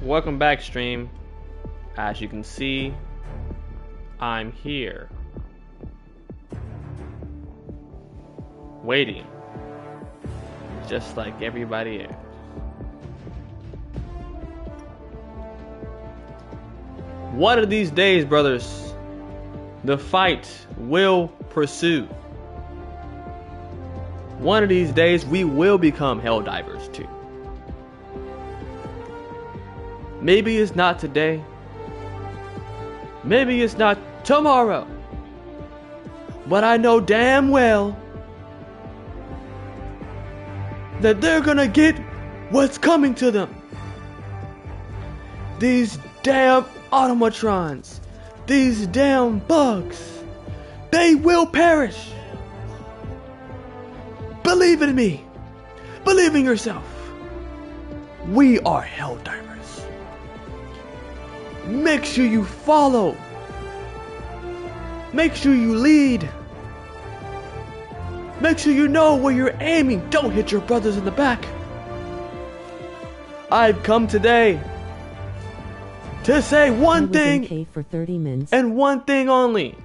Welcome back, stream. As you can see, I'm here. Waiting. Just like everybody else. One of these days, brothers, the fight will pursue. One of these days, we will become hell divers too. Maybe it's not today. Maybe it's not tomorrow. But I know damn well that they're gonna get what's coming to them. These damn automatrons, these damn bugs, they will perish. Believe in me. Believe in yourself. We are hell divers. Make sure you follow. Make sure you lead. Make sure you know where you're aiming. Don't hit your brothers in the back. I've come today to say one thing okay for 30 minutes. And one thing only.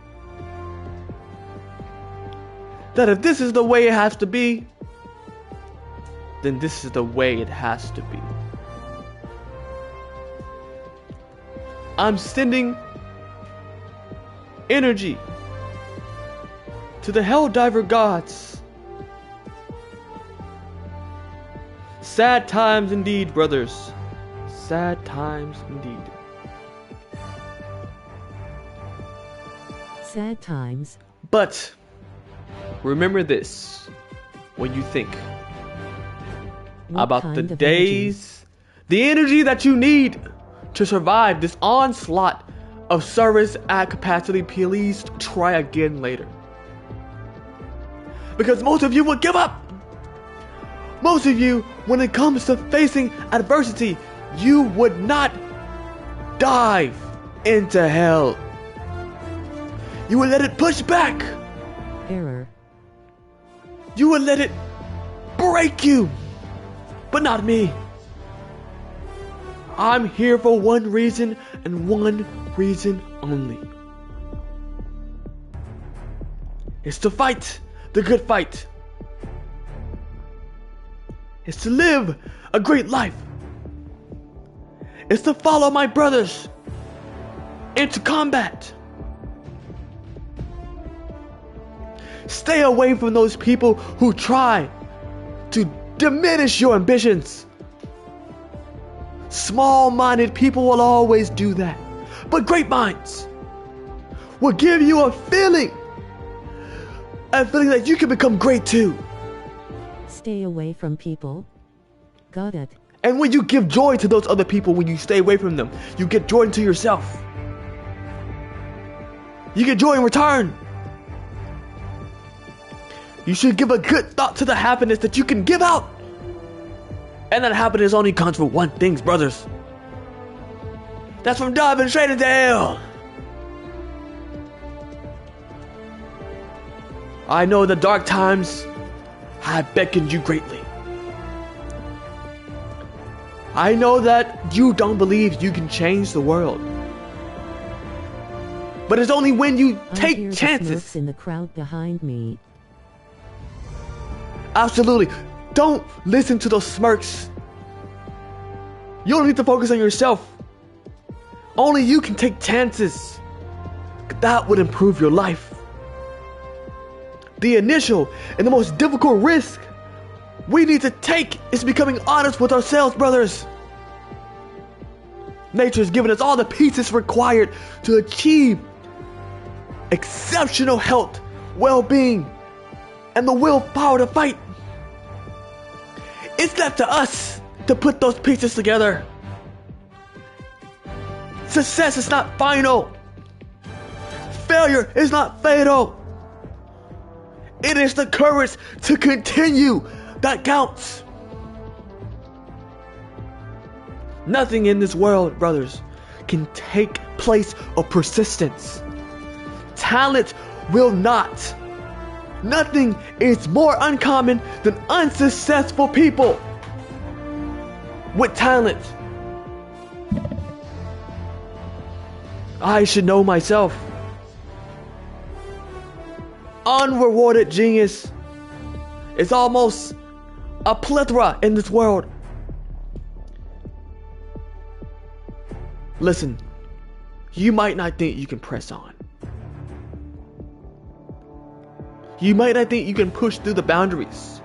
That if this is the way it has to be, then this is the way it has to be. I'm sending energy to the Helldiver gods. Sad times indeed, brothers. Sad times indeed. Sad times. But remember this when you think about the days, the energy that you need to survive this onslaught of service at capacity. Please try again later. Because most of you will give up. Most of you, when it comes to facing adversity, you would not dive into hell. You would let it push back. Error. You would let it break you. But not me. I'm here for one reason and one reason only. It's to fight the good fight. It's to live a great life. It's to follow my brothers into combat. Stay away from those people who try to diminish your ambitions. Small-minded people will always do that. But great minds will give you a feeling that you can become great too. Stay away from people. Got it. And when you give joy to those other people, when you stay away from them, you get joy into yourself. You get joy in return. You should give a good thought to the happiness that you can give out. And that happiness only comes from one thing, brothers. That's from diving straight into hell. I know the dark times have beckoned you greatly. I know that you don't believe you can change the world. But it's only when you take chances. In the crowd behind me. Absolutely. Don't listen to those smirks. You don't need to focus on yourself. Only you can take chances. That would improve your life. The initial and the most difficult risk we need to take is becoming honest with ourselves, brothers. Nature has given us all the pieces required to achieve exceptional health, well-being, and the willpower to fight. It's left to us to put those pieces together. Success is not final. Failure is not fatal. It is the courage to continue that counts. Nothing in this world, brothers, can take place of persistence. Talent will not. Nothing is more uncommon than unsuccessful people with talent. I should know myself. Unrewarded genius is almost a plethora in this world. Listen, you might not think you can press on. You might not think you can push through the boundaries.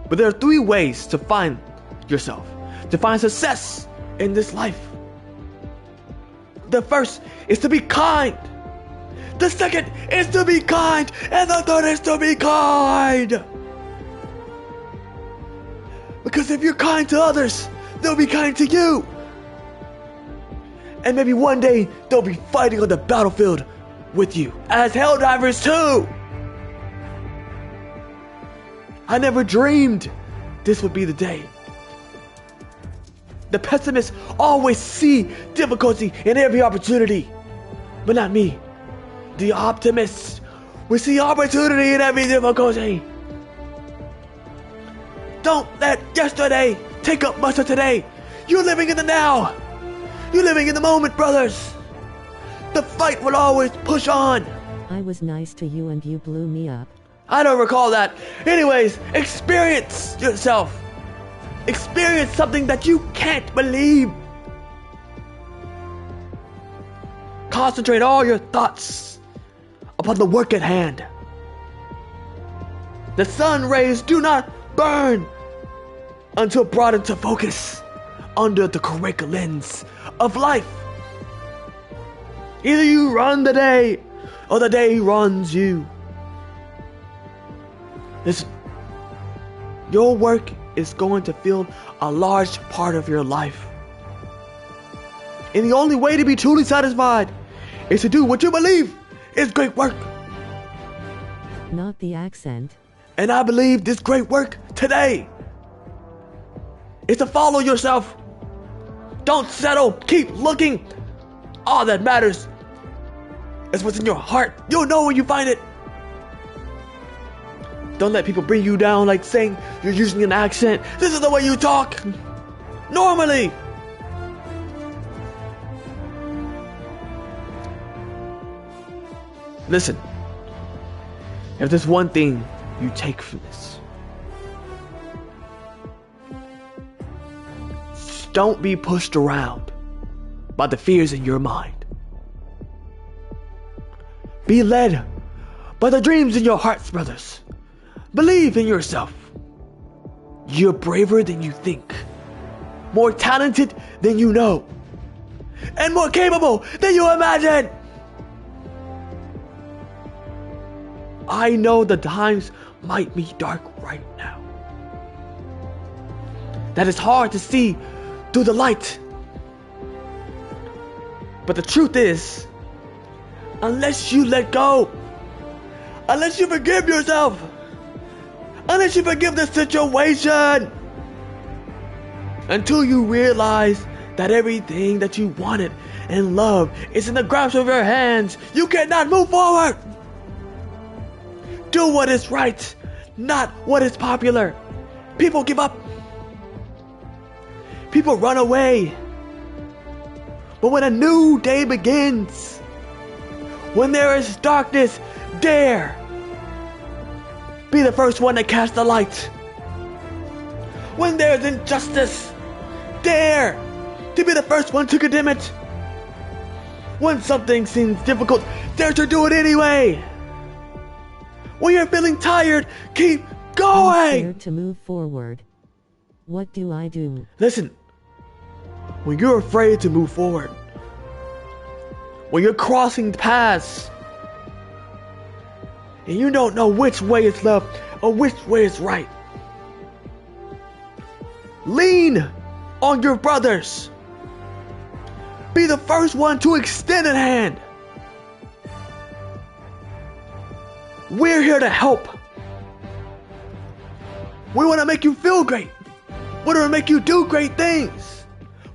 But there are 3 ways to find yourself, to find success in this life. The first is to be kind. The second is to be kind. And the third is to be kind. Because if you're kind to others, they'll be kind to you. And maybe one day they'll be fighting on the battlefield with you as hell divers too. I never dreamed this would be the day. The pessimists always see difficulty in every opportunity, but not me. The optimists, we see opportunity in every difficulty. Don't let yesterday take up much of today. You're living in the now. You're living in the moment, brothers. The fight will always push on. I was nice to you and you blew me up. I don't recall that. Anyways, experience yourself. Experience something that you can't believe. Concentrate all your thoughts upon the work at hand. The sun rays do not burn until brought into focus under the correct lens of life. Either you run the day or the day runs you. Listen, your work is going to fill a large part of your life. And the only way to be truly satisfied is to do what you believe is great work. Not the accent. And I believe this great work today is to follow yourself. Don't settle. Keep looking. All that matters is what's in your heart. You'll know when you find it. Don't let people bring you down like saying you're using an accent. This is the way you talk normally. Listen, if there's one thing you take from this, don't be pushed around by the fears in your mind. Be led by the dreams in your hearts, brothers. Believe in yourself. You're braver than you think, more talented than you know, and more capable than you imagine. I know the times might be dark right now. That it's hard to see through the light. But the truth is, unless you let go, unless you forgive yourself, unless you forgive the situation, until you realize that everything that you wanted and loved is in the grasp of your hands, you cannot move forward. Do what is right, not what is popular. People give up. People run away. But when a new day begins, when there is darkness, dare be the first one to cast the light. When there is injustice, dare to be the first one to condemn it. When something seems difficult, dare to do it anyway. When you're feeling tired, keep going. I'm scared to move forward. What do I do? Listen, when you're afraid to move forward, when you're crossing paths, and you don't know which way is left or which way is right, lean on your brothers. Be the first one to extend a hand. We're here to help. We want to make you feel great. We want to make you do great things.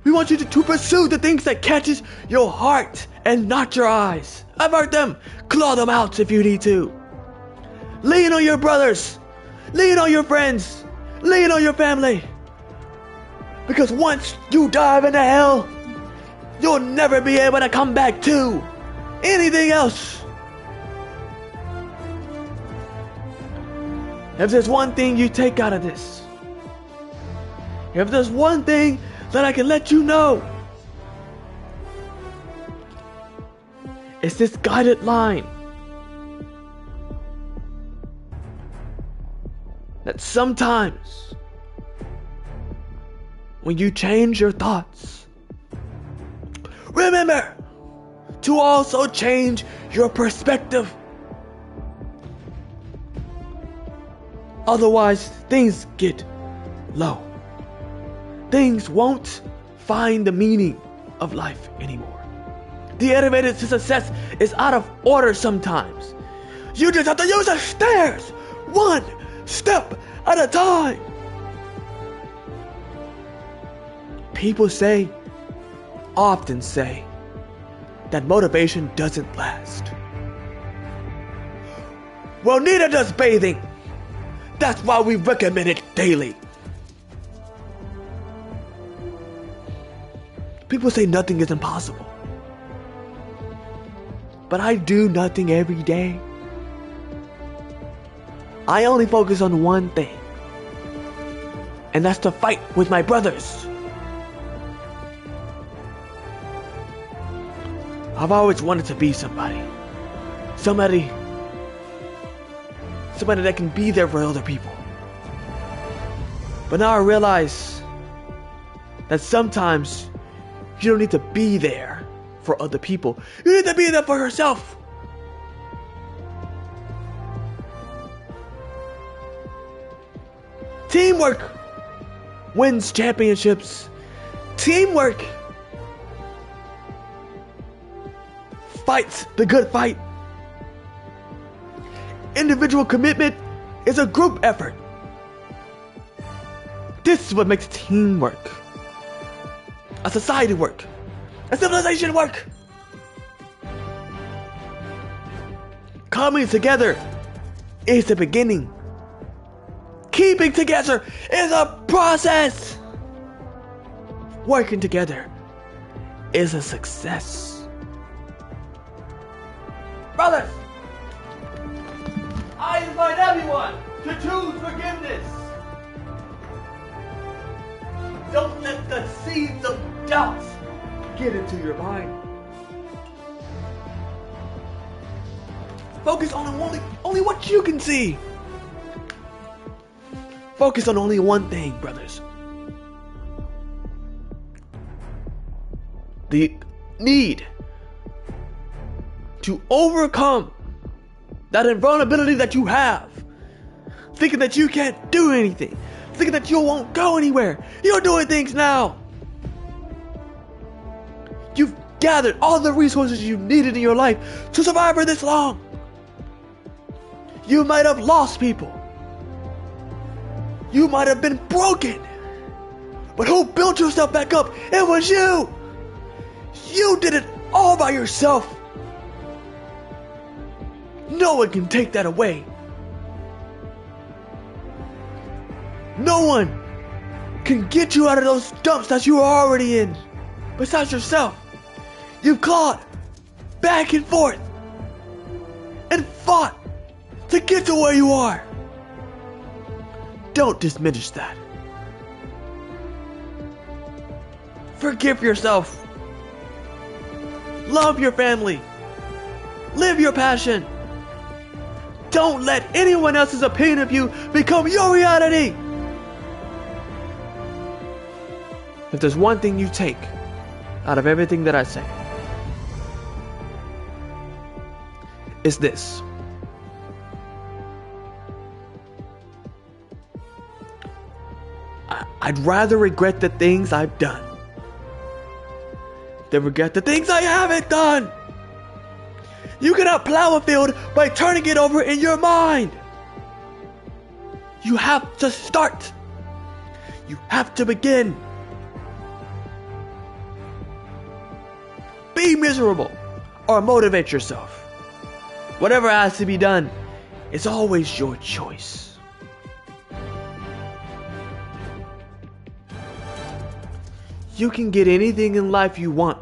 We want you to pursue the things that catches your heart and not your eyes. Avert them. Claw them out if you need to. Lean on your brothers. Lean on your friends. Lean on your family. Because once you dive into hell, you'll never be able to come back to anything else. If there's one thing you take out of this, if there's one thing that I can let you know, it's this guided line that sometimes when you change your thoughts, remember to also change your perspective. Otherwise, things get low. Things won't find the meaning of life anymore. The elevator to success is out of order sometimes. You just have to use the stairs, one step at a time. People often say, that motivation doesn't last. Well, neither does bathing. That's why we recommend it daily. People say nothing is impossible. But I do nothing every day. I only focus on one thing. And that's to fight with my brothers. I've always wanted to be somebody. Somebody that can be there for other people. But now I realize that sometimes you don't need to be there for other people. You need to be there for yourself. Teamwork wins championships. Teamwork fights the good fight. Individual commitment is a group effort. This is what makes teamwork, a society work, a civilization work. Coming together is the beginning. Keeping together is a process. Working together is a success. Brothers, I invite everyone to choose forgiveness. Don't let the seeds of doubt get into your mind. Focus on only what you can see. Focus on only one thing, brothers. The need to overcome that invulnerability that you have, thinking that you can't do anything, thinking that you won't go anywhere. You're doing things now. You've gathered all the resources you needed in your life to survive for this long. You might have lost people. You might have been broken. But who built yourself back up? It was you. You did it all by yourself. No one can take that away. No one can get you out of those dumps that you are already in. Besides yourself. You've clawed back and forth and fought to get to where you are. Don't diminish that. Forgive yourself. Love your family. Live your passion. Don't let anyone else's opinion of you become your reality. If there's one thing you take out of everything that I say, it's this. I'd rather regret the things I've done than regret the things I haven't done. You cannot plow a field by turning it over in your mind. You have to start. You have to begin. Be miserable or motivate yourself. Whatever has to be done, it's always your choice. You can get anything in life you want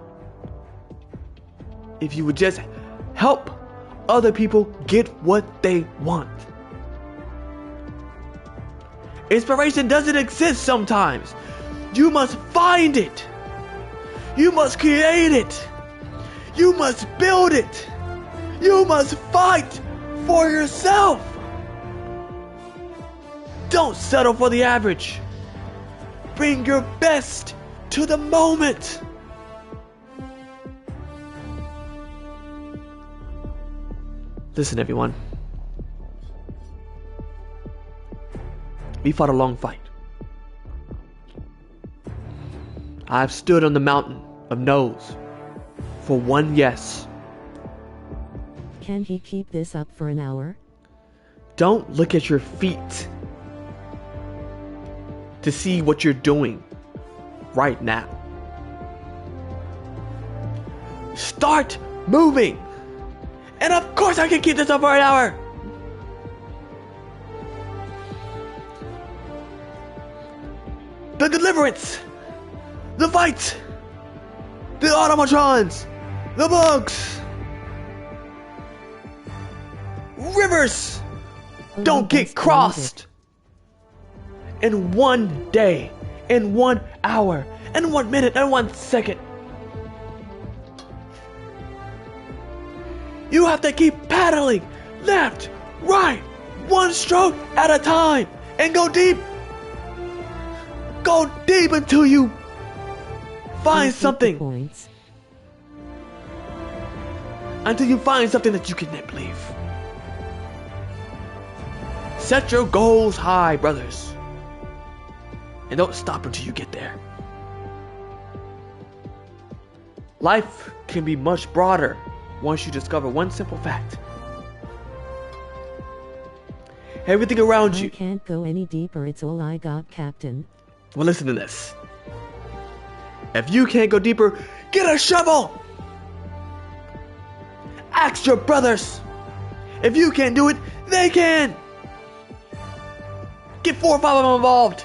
if you would just help other people get what they want. Inspiration doesn't exist sometimes. You must find it. You must create it. You must build it. You must fight for yourself. Don't settle for the average. Bring your best to the moment. Listen, everyone. We fought a long fight. I've stood on the mountain of no's for one yes. Can he keep this up for an hour? Don't look at your feet to see what you're doing right now. Start moving. And of course I can keep this up for an hour. The deliverance, the fight, the automatrons, the bugs, rivers don't get crossed. In 1 day, in 1 hour, in 1 minute, in 1 second. You have to keep paddling left, right, one stroke at a time, and go deep. Go deep until you find something. Until you find something that you cannot believe. Set your goals high, brothers. And don't stop until you get there. Life can be much broader once you discover one simple fact. Everything around you. I can't go any deeper, it's all I got, Captain. Well, listen to this. If you can't go deeper, get a shovel! Ask your brothers. If you can't do it, they can. Get 4 or 5 of them involved.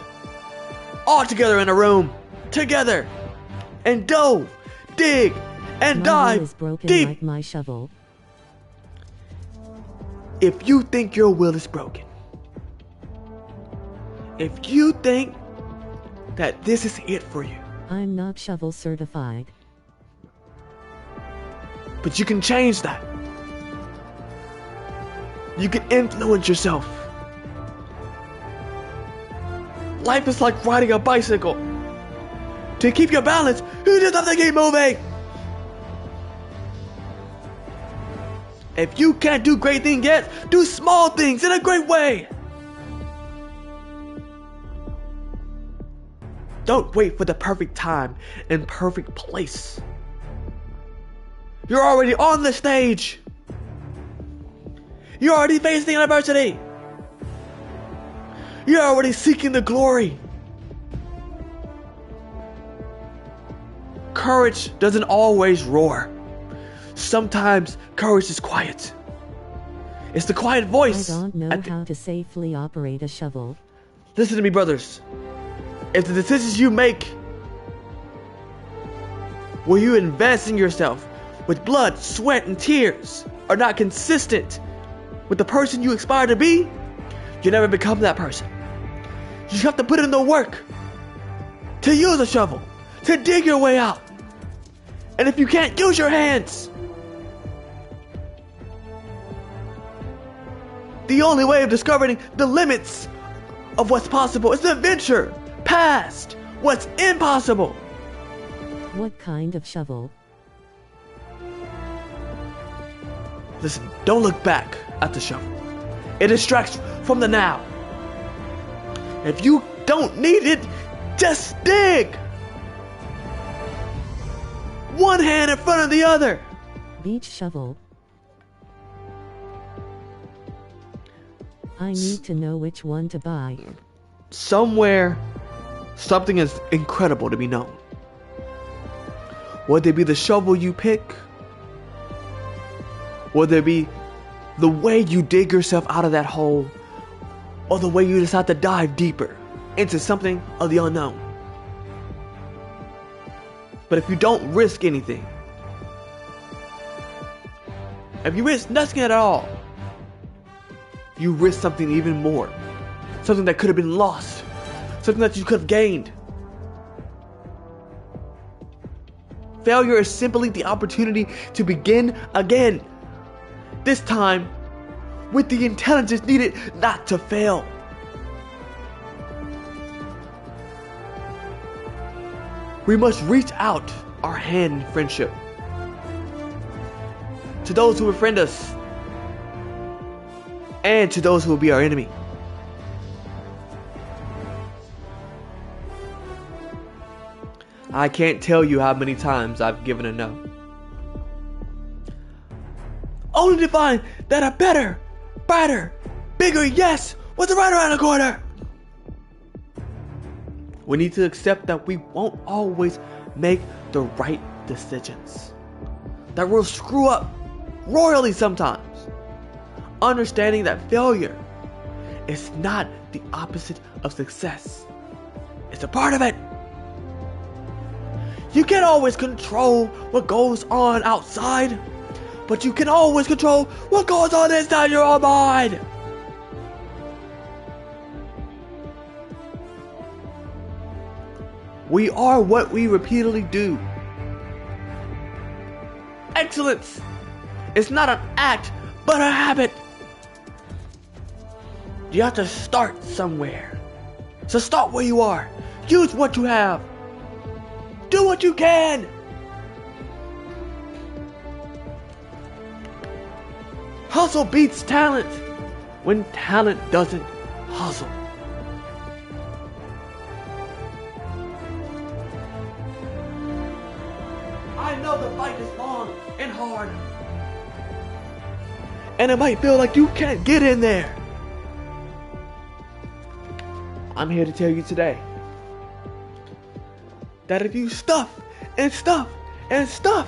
All together in a room. Together. And dig, and dive is broken deep. like my shovel. If you think your will is broken, if you think that this is it for you, I'm not shovel certified. but you can change that. You can influence yourself. Life is like riding a bicycle. To keep your balance, you just have to keep moving. If you can't do great things yet, do small things in a great way. Don't wait for the perfect time and perfect place. You're already on the stage. You're already facing adversity. You're already seeking the glory. Courage doesn't always roar. Sometimes courage is quiet. It's the quiet voice. I don't know how to safely operate a shovel. Listen to me, brothers. If the decisions you make, where you invest in yourself with blood, sweat, and tears, are not consistent with the person you aspire to be, you never become that person. You have to put in the work to use a shovel, to dig your way out. And if you can't, use your hands. The only way of discovering the limits of what's possible is to venture past what's impossible. What kind of shovel? Listen, don't look back at the shovel. It distracts from the now. If you don't need it, just dig. One hand in front of the other. Beach shovel. I need to know which one to buy. Somewhere, something is incredible to be known. Whether it be the shovel you pick, whether it be the way you dig yourself out of that hole, or the way you decide to dive deeper into something of the unknown. But if you don't risk anything, If you risk nothing at all, you risk something even more. Something that could have been lost. Something that you could have gained. Failure is simply the opportunity to begin again. This time, with the intelligence needed not to fail. We must reach out our hand in friendship to those who befriend us and to those who will be our enemy. I can't tell you how many times I've given a no, only to find that a better, brighter, bigger yes was right around the corner. We need to accept that we won't always make the right decisions, that we'll screw up royally sometimes. Understanding that failure is not the opposite of success. It's a part of it. You can't always control what goes on outside, but you can always control what goes on inside your own mind. We are what we repeatedly do. Excellence is not an act, but a habit. You have to start somewhere. So start where you are. Use what you have. Do what you can. Hustle beats talent when talent doesn't hustle. I know the fight is long and hard, and it might feel like you can't get in there. I'm here to tell you today that if you stuff and stuff and stuff,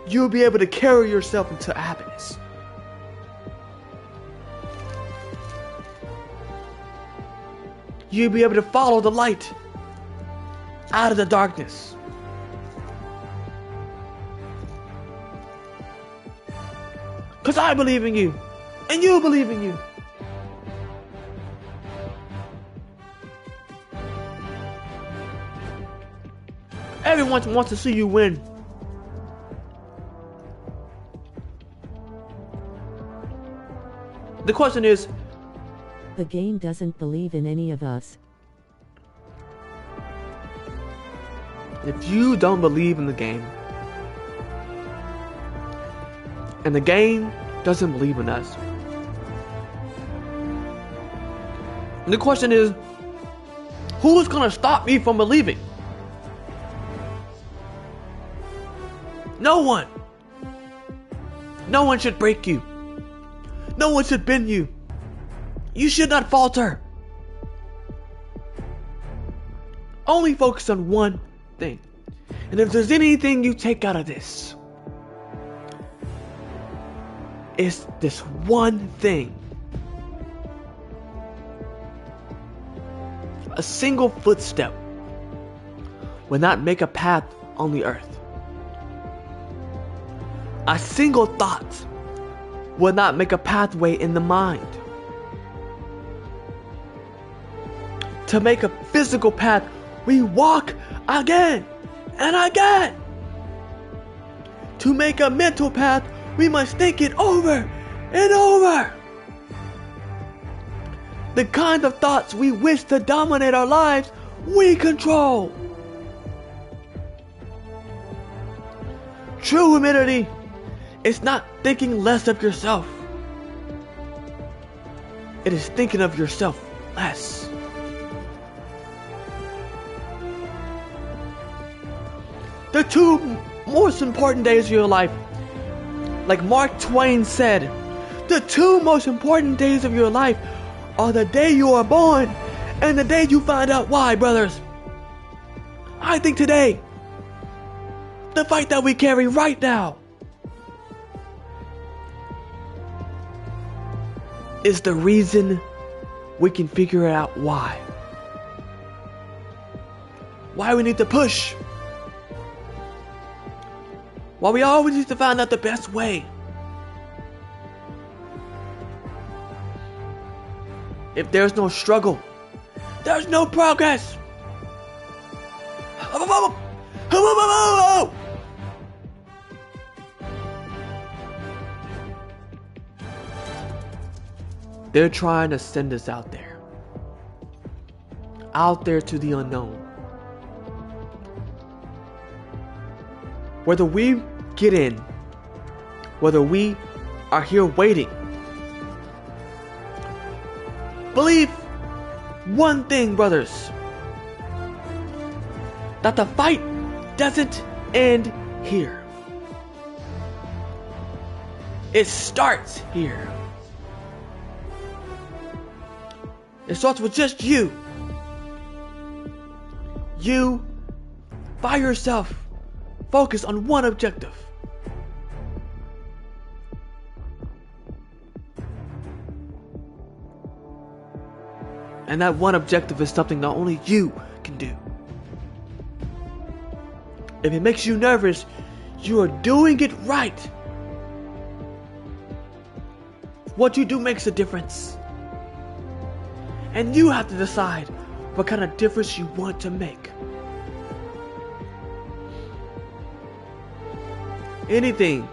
you'll be able to carry yourself into happiness. You'll be able to follow the light out of the darkness. Because I believe in you, and you believe in you. Everyone wants to see you win. The question is, The game doesn't believe in any of us. if you don't believe in the game, and the game doesn't believe in us, and the question is, who's gonna stop me from believing? No one. No one should break you. No one should bend you. You should not falter. Only focus on one thing. And if there's anything you take out of this, it's this one thing. A single footstep will not make a path on the earth. A single thought will not make a pathway in the mind. To make a physical path, we walk again and again. To make a mental path, we must think it over and over. The kind of thoughts we wish to dominate our lives, we control. True humility is not thinking less of yourself. It is thinking of yourself less. The two most important days of your life, like Mark Twain said, the two most important days of your life are the day you are born and the day you find out why, brothers. I think today, the fight that we carry right now, is the reason we can figure out why. Why we need to push. Why we always need to find out the best way. If there's no struggle, there's no progress. They're trying to send us out there to the unknown. Whether we get in, whether we are here waiting, believe one thing, brothers, that the fight doesn't end here. It starts here. It starts with just you. You, by yourself, focus on one objective. And that one objective is something that only you can do. If it makes you nervous, you are doing it right. What you do makes a difference. And you have to decide what kind of difference you want to make. Anything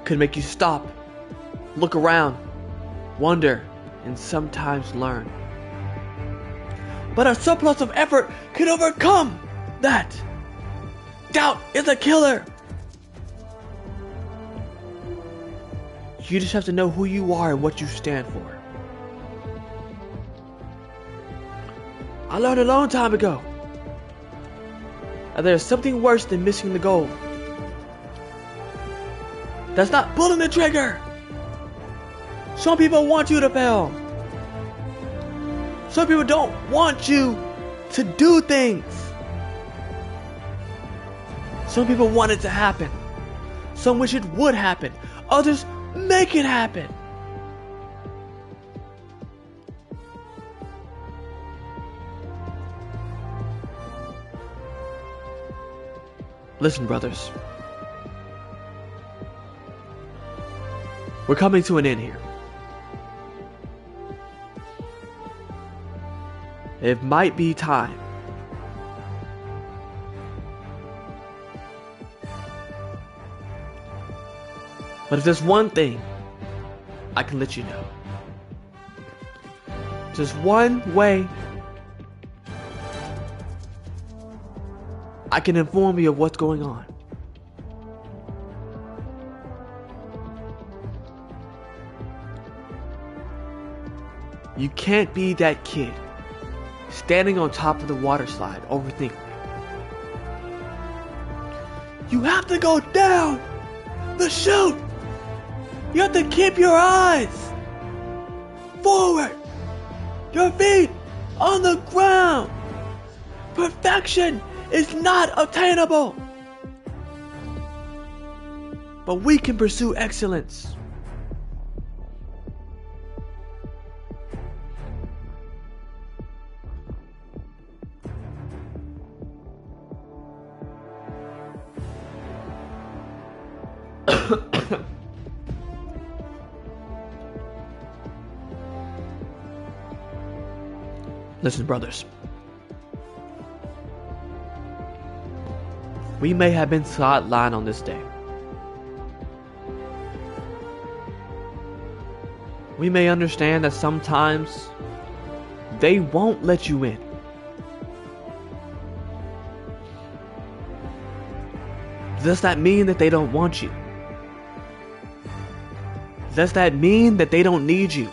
could make you stop, look around, wonder, and sometimes learn. But a surplus of effort can overcome that. Doubt is a killer. You just have to know who you are and what you stand for. I learned a long time ago that there's something worse than missing the goal. That's not pulling the trigger. Some people want you to fail. Some people don't want you to do things. Some people want it to happen. Some wish it would happen. Others make it happen. Listen, brothers. We're coming to an end here. It might be time. But if there's one thing I can let you know, just one way I can inform you of what's going on. You can't be that kid standing on top of the water slide overthinking. You have to go down the chute. You have to keep your eyes forward, your feet on the ground. Perfection is not obtainable, but we can pursue excellence. Listen, brothers. We may have been sidelined on this day. We may understand that sometimes they won't let you in. Does that mean that they don't want you? Does that mean that they don't need you?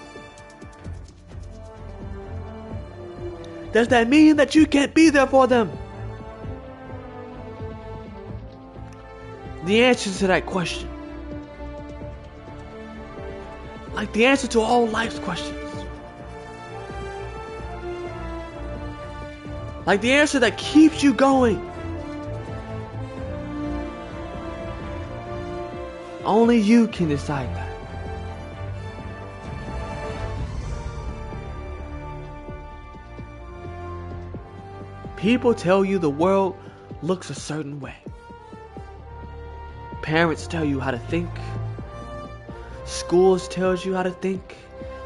Does that mean that you can't be there for them? The answer to that question, like the answer to all life's questions, like the answer that keeps you going, only you can decide that. People tell you the world looks a certain way. Parents tell you how to think. Schools tells you how to think.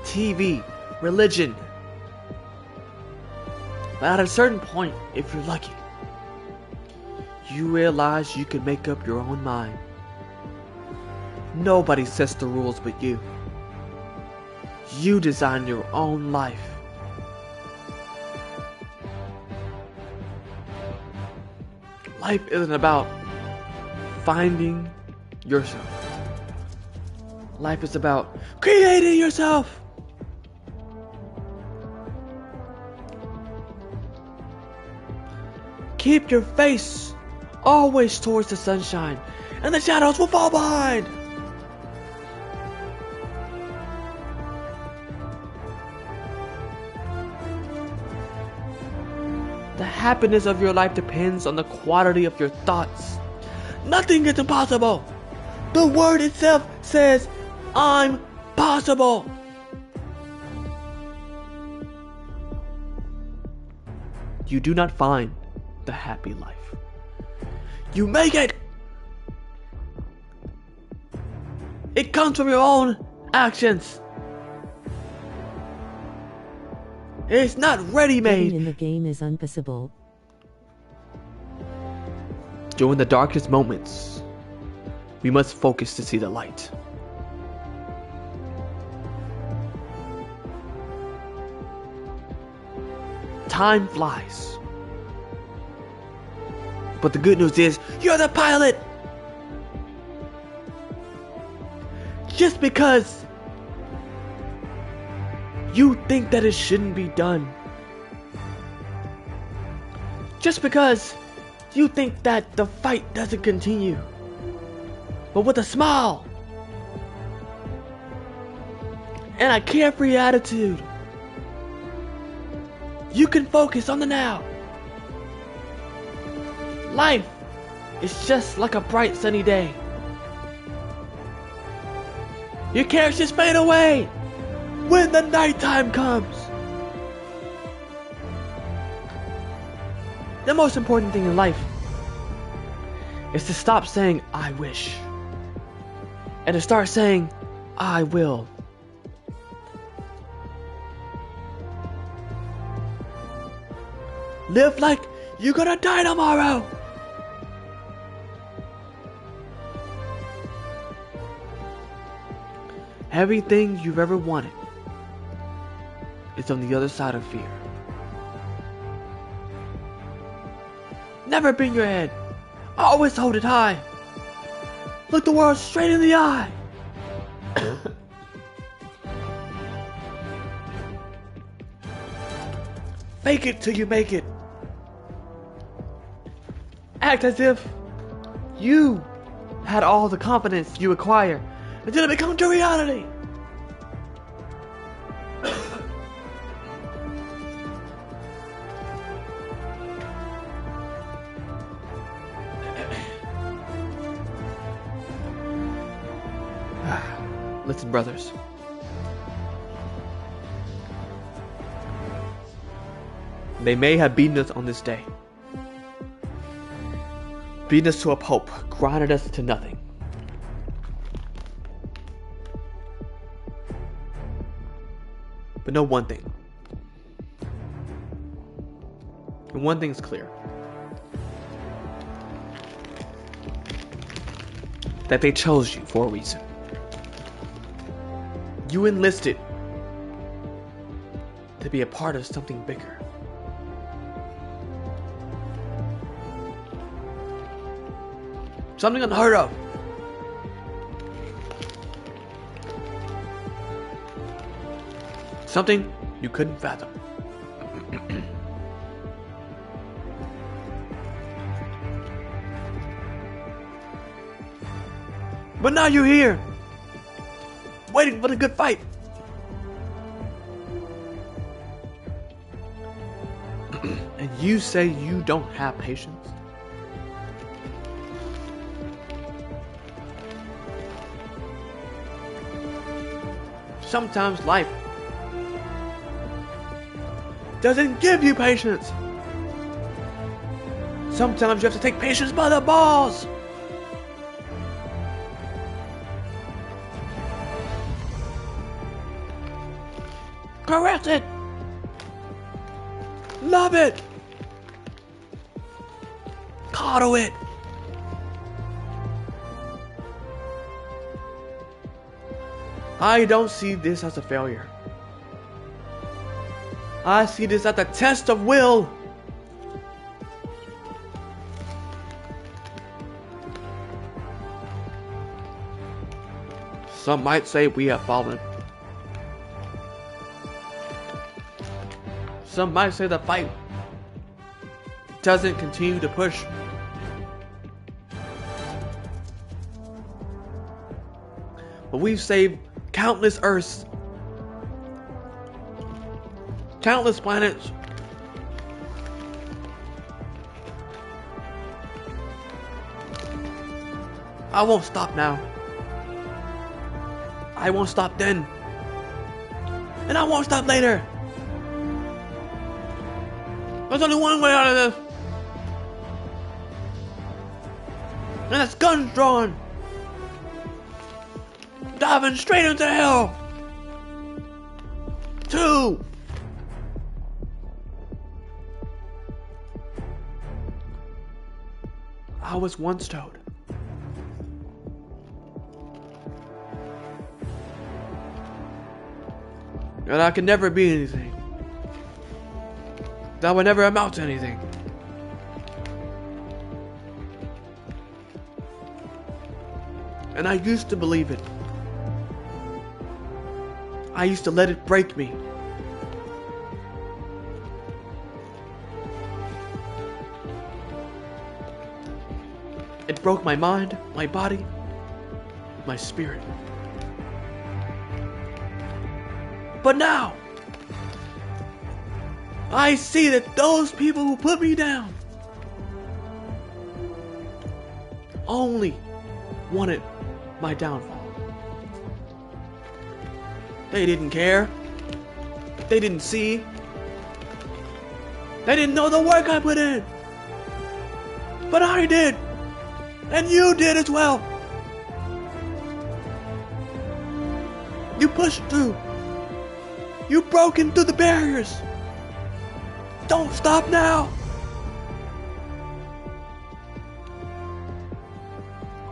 TV, religion. But at a certain point, if you're lucky, you realize you can make up your own mind. Nobody sets the rules but you. You design your own life. Life isn't about finding yourself. Life is about creating yourself. Keep your face always towards the sunshine, and the shadows will fall behind. The happiness of your life depends on the quality of your thoughts. Nothing is impossible. The word itself says, I'm possible. You do not find the happy life. You make it. It comes from your own actions. It's not ready-made. Getting in the game is impossible. During the darkest moments, we must focus to see the light. Time flies. But the good news is, you're the pilot! Just because you think that it shouldn't be done. Just because you think that the fight doesn't continue. But with a smile and a carefree attitude, you can focus on the now. Life is just like a bright sunny day. Your cares just fade away when the nighttime comes. The most important thing in life is to stop saying I wish and to start saying I will. Live like you're gonna die tomorrow. Everything you've ever wanted is on the other side of fear. Never bend your head. Always hold it high. Look the world straight in the eye. Fake it till you make it. Act as if you had all the confidence you require until it becomes a reality. Listen, brothers. They may have beaten us on this day. Beaten us to a pulp, grinded us to nothing. But know one thing. And one thing's clear. That they chose you for a reason. You enlisted to be a part of something bigger. Something unheard of. Something you couldn't fathom. But now you're here, waiting for the good fight. And you say you don't have patience? Sometimes life doesn't give you patience. Sometimes you have to take patience by the balls. Caress it. Love it. Coddle it. I don't see this as a failure. I see this as a test of will. Some might say we have fallen. Some might say the fight doesn't continue to push. But we've saved countless Earths, countless planets. I won't stop now. I won't stop then. And I won't stop later. There's only one way out of this. And that's guns drawn. Diving straight into hell. 2. I was once told that I could never be anything. That I would never amount to anything. And I used to believe it. I used to let it break me. It broke my mind, my body, my spirit. But now, I see that those people who put me down only wanted my downfall. They didn't care. They didn't see. They didn't know the work I put in. But I did. And you did as well. You pushed through. You broke through the barriers. Don't stop now.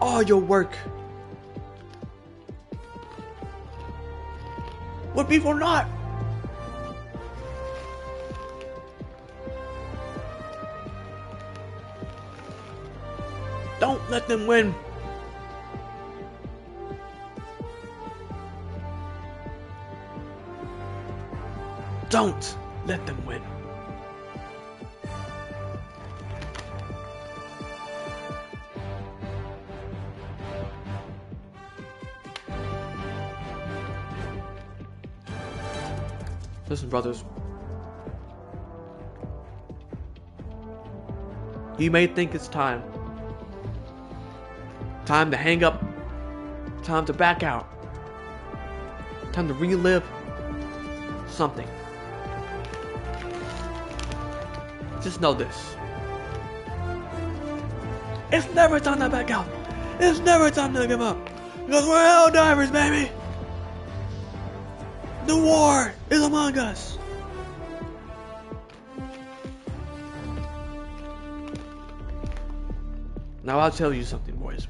All your work would be for naught. Don't let them win. Don't let them win. Listen, brothers. You may think it's time. Time to hang up. Time to back out. Time to relive something. Just know this. It's never time to back out. It's never time to give up. Because we're hell divers, baby. The war is among us. Now I'll tell you something, boys.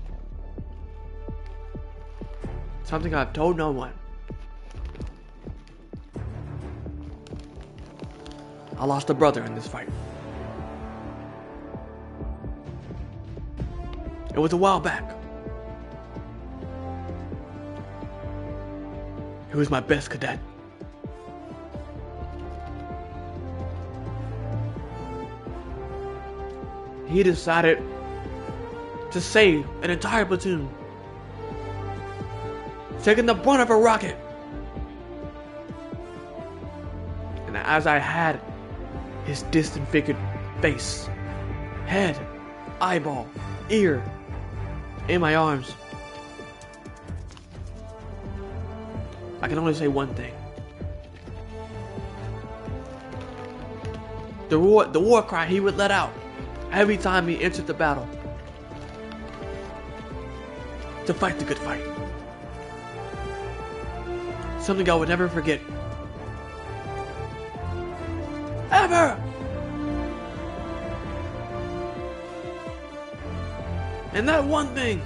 Something I've told no one. I lost a brother in this fight. It was a while back. He was my best cadet. He decided to save an entire platoon, taking the brunt of a rocket. And as I had his disfigured face, head, eyeball, ear in my arms, I can only say one thing. The war cry he would let out every time he entered the battle. To fight the good fight. Something I would never forget. Never! And that one thing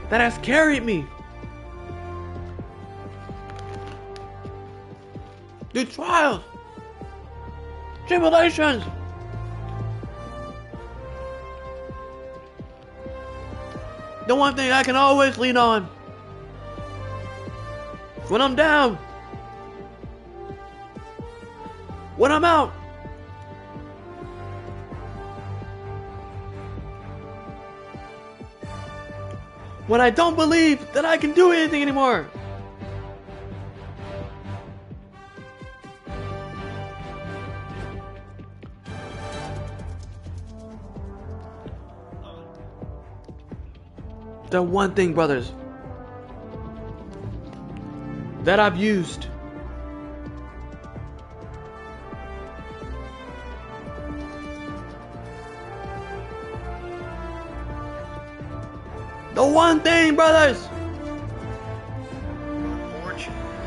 that has carried me through trials, tribulations, the one thing I can always lean on when I'm down, when I'm out, when I don't believe that I can do anything anymore. The one thing, brothers, that I've used the one thing, brothers,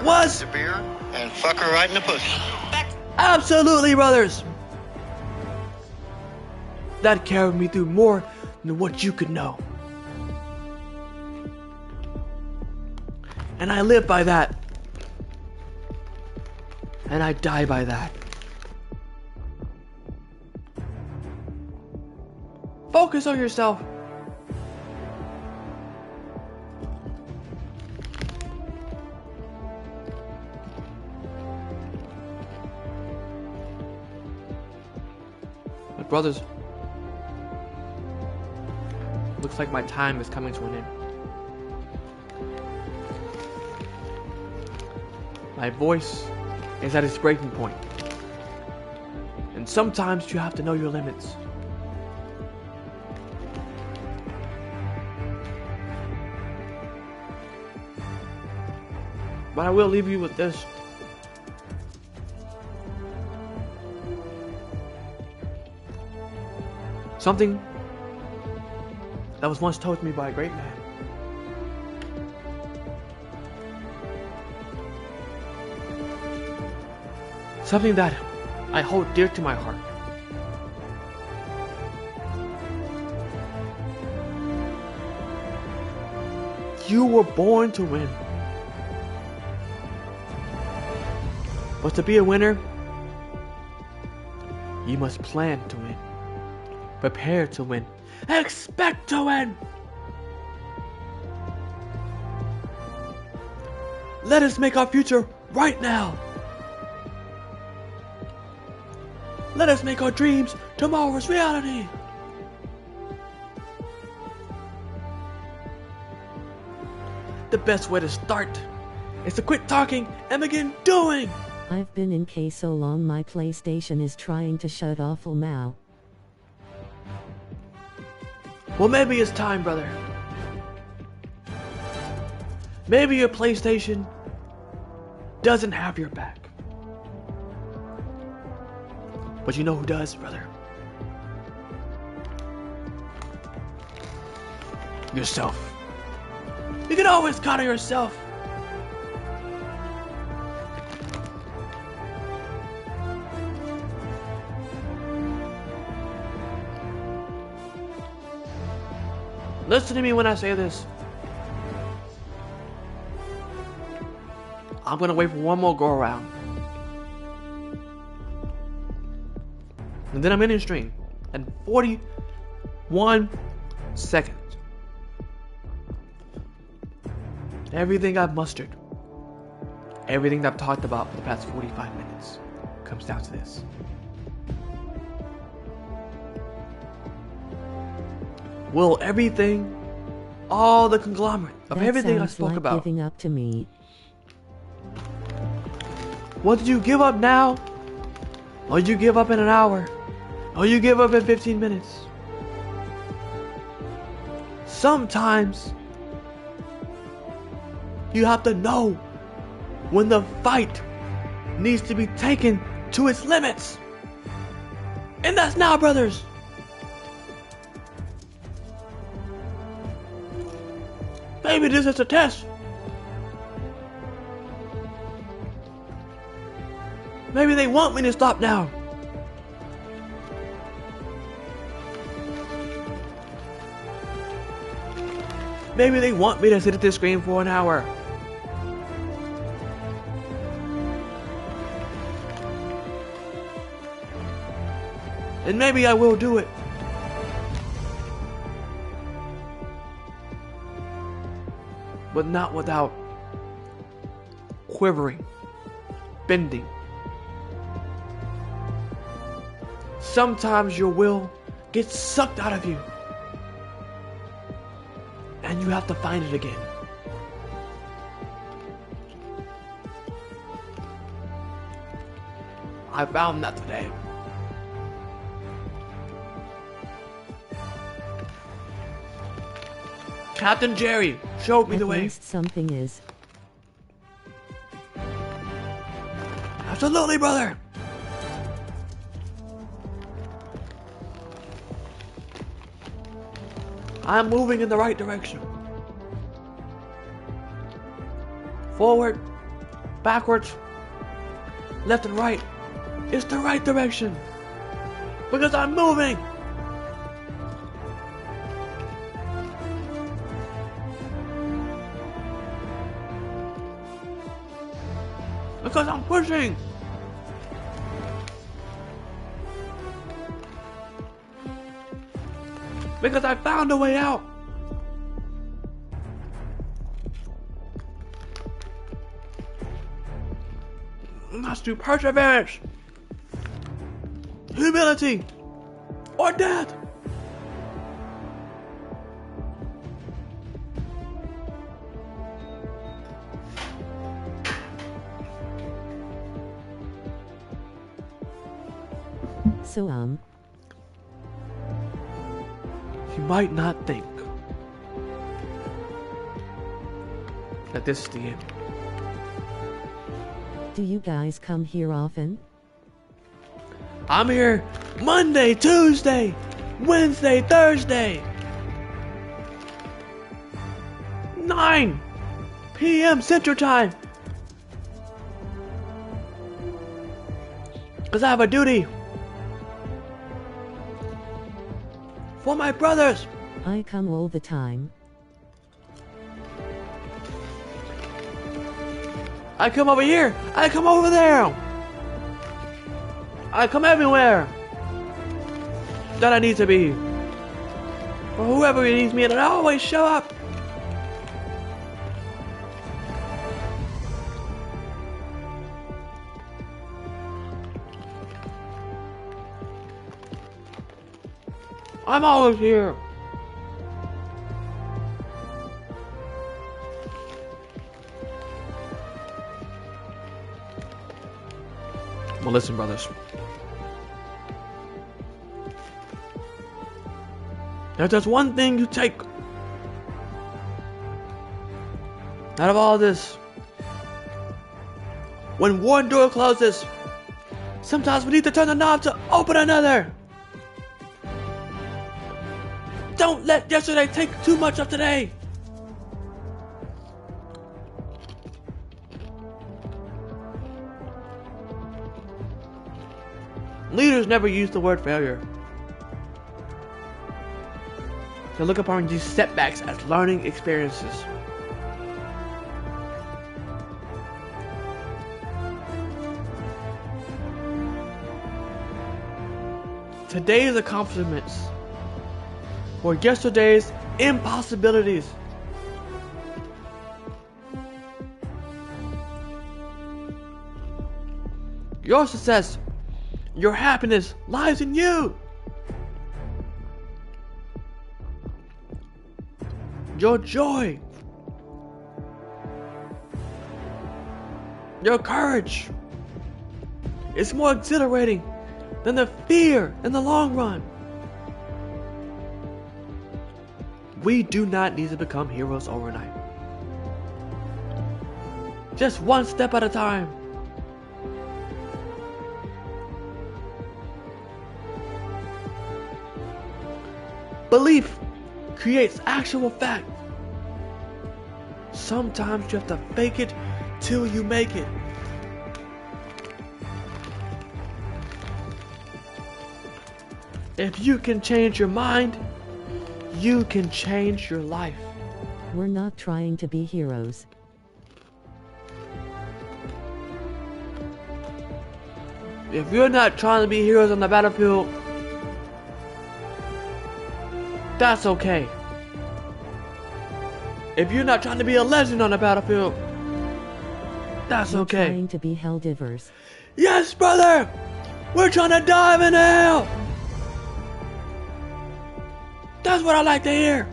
was the beer and fuck her right in the pussy. absolutely, brothers, that carried me through more than what you could know. And I live by that. And I die by that. Focus on yourself. But brothers, looks like my time is coming to an end. My voice is at its breaking point. And sometimes you have to know your limits. But I will leave you with this. Something that was once told to me by a great man. Something that I hold dear to my heart. You were born to win. But to be a winner, you must plan to win. Prepare to win. Expect to win! Let us make our future right now. Let us make our dreams tomorrow's reality. The best way to start is to quit talking and begin doing. I've been in K so long my PlayStation is trying to shut off now. Well, maybe it's time, brother. Maybe your PlayStation doesn't have your back. But you know who does, brother? Yourself. You can always count on yourself. Listen to me when I say this. I'm gonna wait for one more go around. And then I'm in your stream at 41 seconds. Everything I've mustered, everything I've talked about for the past 45 minutes comes down to this. Will everything, all the conglomerate of everything I spoke about, giving up to me. Will you give up now? Or you give up in an hour? Or you give up in 15 minutes? Sometimes you have to know when the fight needs to be taken to its limits. And that's now, brothers. Maybe this is a test. Maybe they want me to stop now. Maybe they want me to sit at this screen for an hour. And maybe I will do it. But not without quivering, bending. Sometimes your will gets sucked out of you, and you have to find it again. I found that today. Captain Jerry showed me the way. At least something is. Absolutely, brother. I'm moving in the right direction. Forward, backwards, left and right. It's the right direction. Because I'm moving. Because I'm pushing. Because I found a way out. That's through perseverance, humility, or death. So, You might not think that this is the end. do you guys come here often? I'm here Monday, Tuesday, Wednesday, Thursday. 9 p.m. Central Time. Because I have a duty for my brothers. I come all the time. I come over here. I come over there. I come everywhere that I need to be. For whoever needs me, and I always show up. I'm always here. Well, listen, brothers. There's just one thing you take out of all this. When one door closes, sometimes we need to turn the knob to open another. Don't let yesterday take too much of today. Leaders never use the word failure. They look upon these setbacks as learning experiences. Today's accomplishments were yesterday's impossibilities. Your success, your happiness lies in you. Your joy, your courage is more exhilarating than the fear in the long run. We do not need to become heroes overnight. Just one step at a time. Belief creates actual fact. Sometimes you have to fake it till you make it. If you can change your mind, you can change your life. We're not trying to be heroes. If you're not trying to be heroes on the battlefield, that's okay. If you're not trying to be a legend on the battlefield, that's We're okay. trying to be Helldivers. Yes, brother! We're trying to dive in hell! That's what I like to hear.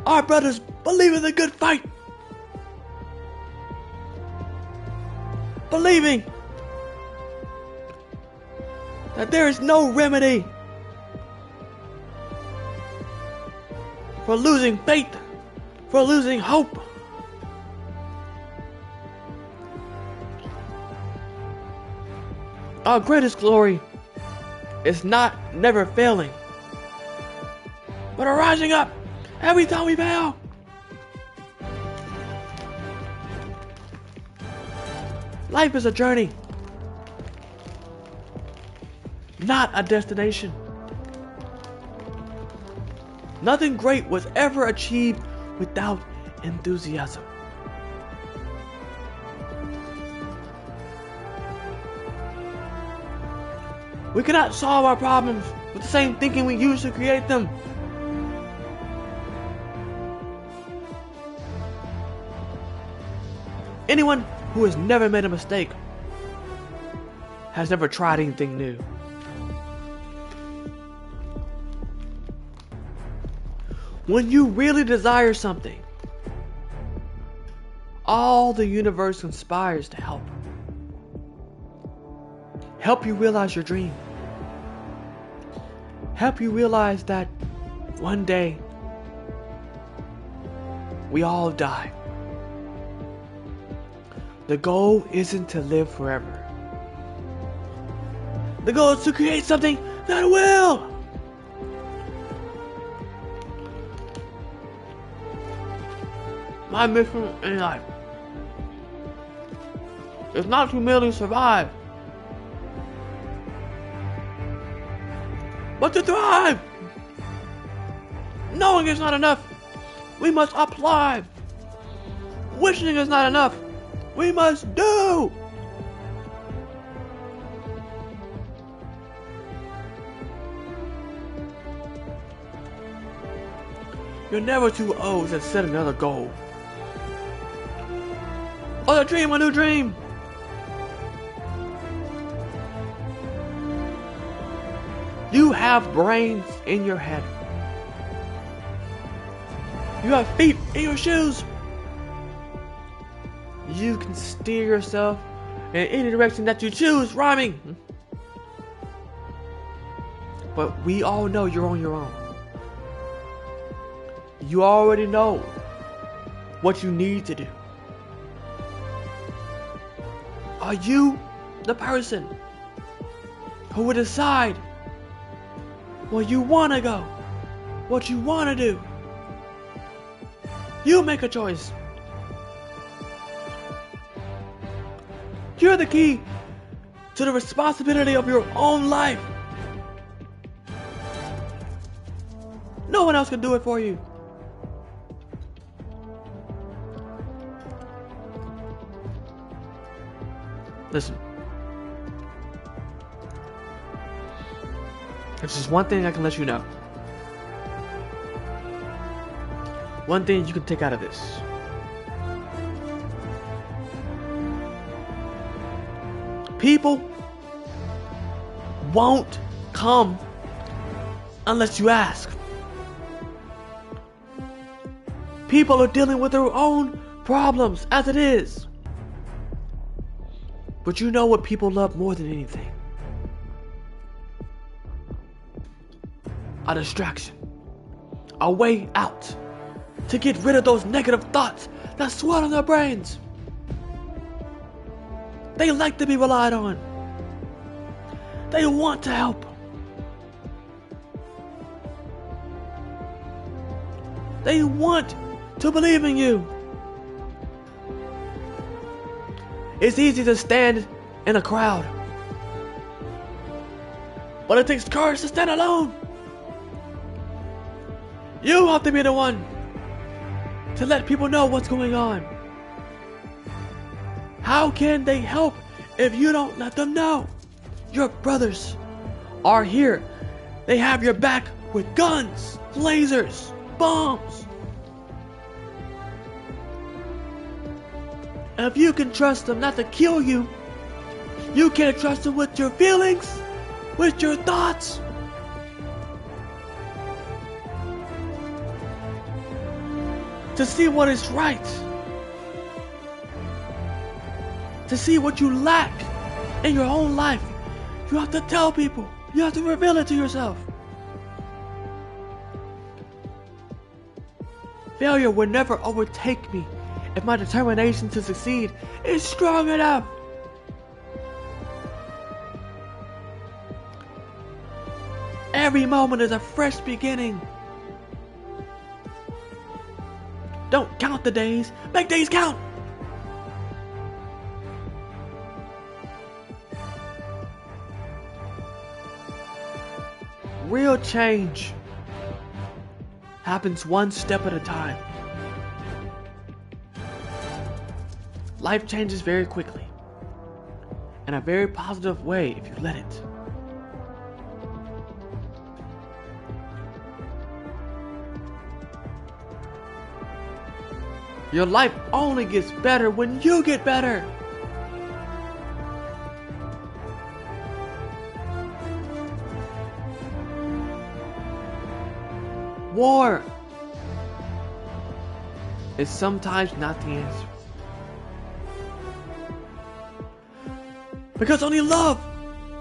Our brothers believe in the good fight. Believing that there is no remedy for losing faith, for losing hope. Our greatest glory is not never failing, but are rising up every time we fail. Life is a journey, not a destination. Nothing great was ever achieved without enthusiasm. We cannot solve our problems with the same thinking we used to create them. Anyone who has never made a mistake has never tried anything new. When you really desire something, all the universe conspires to help. Help you realize your dream. Help you realize that one day we all die. The goal isn't to live forever. The goal is to create something that will. My mission in life is not to merely survive, but to thrive. Knowing is not enough. We must apply. Wishing is not enough. We must do. You're never too old to set another goal, or to dream a new dream. You have brains in your head. You have feet in your shoes. You can steer yourself in any direction that you choose, rhyming. But we all know you're on your own. You already know what you need to do. Are you the person who will decide where you want to go, what you want to do? You make a choice. You're the key to the responsibility of your own life. No one else can do it for you. Listen. There's just one thing I can let you know. One thing you can take out of this. People won't come unless you ask. People are dealing with their own problems as it is. But you know what people love more than anything? A distraction. A way out. To get rid of those negative thoughts that swirl in their brains. They like to be relied on. They want to help. They want to believe in you. It's easy to stand in a crowd But it takes courage to stand alone. You have to be the one to let people know what's going on. How can they help if you don't let them know? Your brothers are here. They have your back with guns, lasers, bombs. If you can trust them not to kill you, you can't trust them with your feelings, with your thoughts. To see what is right. To see what you lack in your own life. You have to tell people. You have to reveal it to yourself. Failure will never overtake me if my determination to succeed is strong enough. Every moment is a fresh beginning. Don't count the days, make days count. Real change happens one step at a time. Life changes very quickly, in a very positive way if you let it. Your life only gets better when you get better. War is sometimes not the answer. Because only love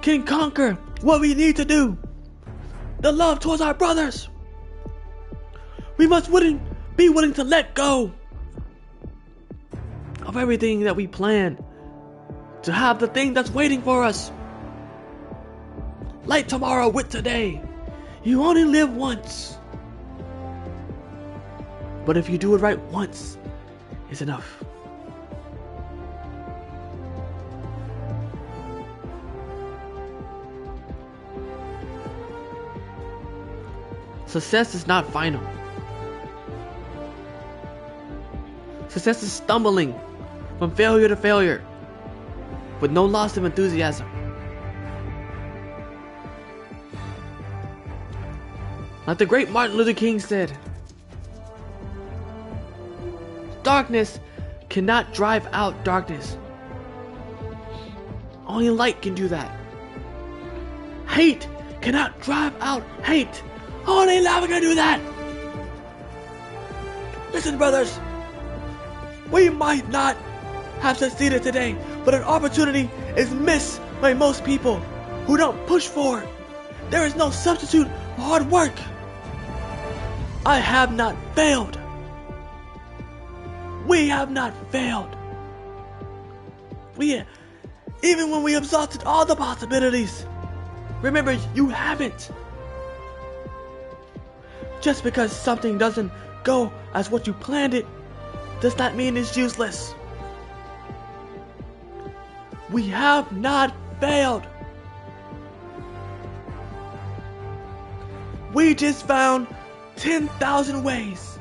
can conquer what we need to do. The love towards our brothers. We must be willing to let go of everything that we plan to have the thing that's waiting for us. Like tomorrow with today. You only live once. But if you do it right once, it's enough. Success is not final. Success is stumbling from failure to failure with no loss of enthusiasm. Like the great Martin Luther King said, darkness cannot drive out darkness. Only light can do that. Hate cannot drive out hate. Only love can do that. Listen, brothers. We might not have succeeded today, but an opportunity is missed by most people who don't push forward. There is no substitute for hard work. I have not failed. We have not failed. Even when we exhausted all the possibilities, remember, you haven't. Just because something doesn't go as what you planned it, does not mean it's useless. We have not failed. We just found 10,000 ways,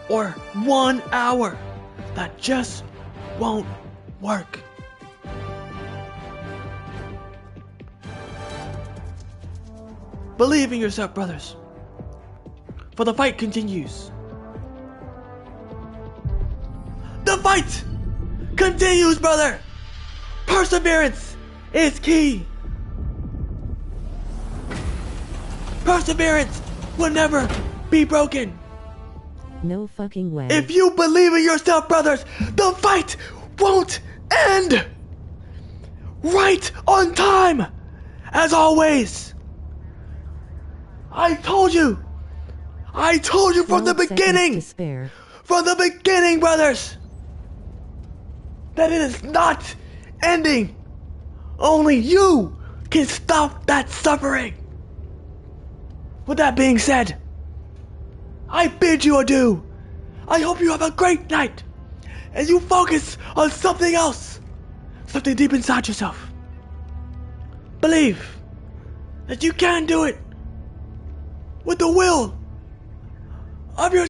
or 1 hour, that just won't work. Believe in yourself, brothers, for the fight continues. The fight continues, brother! Perseverance is key! Perseverance will never be broken! No fucking way. If you believe in yourself, brothers, the fight won't end! Right on time! As always! I told you from the beginning! From the beginning, brothers! That it is not ending! Only you can stop that suffering! With that being said, I bid you adieu. I hope you have a great night as you focus on something else, something deep inside yourself. Believe that you can do it with the will of your